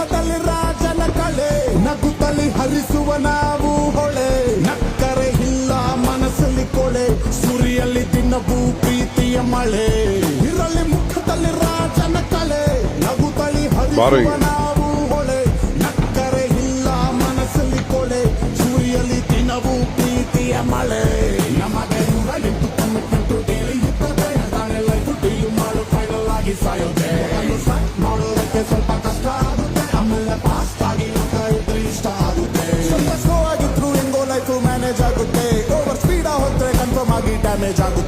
ಮುಖದಲ್ಲಿ ರಾಜನ ಕಳೆ, ನಗುತ್ತಲಿ ಹರಿಸುವ ನಾವು ಹೊಳೆ, ನಕ್ಕರೆ ಇಲ್ಲ ಮನಸ್ಸಲ್ಲಿ ಕೊಳೆ, ಸುರಿಯಲ್ಲಿ ದಿನವೂ ಪ್ರೀತಿಯ ಮಳೆ. ಇರಲಿ ಮುಖದಲ್ಲಿ ರಾಜನ ಕಳೆ, ನಗುತ್ತಲಿ ಹರಿಸುವ ನಾವು ಹೊಳೆ, ನಕ್ಕರೆ ಇಲ್ಲ ಮನಸ್ಸಲ್ಲಿ ಕೊಳೆ, ಸುರಿಯಲ್ಲಿ ದಿನವೂ ಪ್ರೀತಿಯ ಮಳೆ. ನಮಗೆ ನಿಂತು ಕಮಿಟ್ಮೆಂಟು ಡೈಲಿ ಇರ್ತದೆ, ನಾಳೆ ಲೈಫ್ ಡೀಲ್ ಮಾಡು ಫೈನಲ್ ಆಗಿ ಸಾಯೋದೆ. ಮಾಡೋದಕ್ಕೆ ಸ್ವಲ್ಪ ಕಷ್ಟ ಆಗುತ್ತೆ, ಆಮೇಲೆ ಫಾಸ್ಟ್ ಆಗಿ ಇದ್ರೆ ಇಷ್ಟ ಆಗುತ್ತೆ. ಸ್ವಲ್ಪ ಸ್ಲೋ ಆಗಿದ್ರು ಹೆಂಗೋ ಲೈಫ್ ಮ್ಯಾನೇಜ್ ಆಗುತ್ತೆ, ಓವರ್ ಸ್ಪೀಡ್ ಹೋದ್ರೆ ಕನ್ಫರ್ಮ್ ಆಗಿ ಡ್ಯಾಮೇಜ್ ಆಗುತ್ತೆ.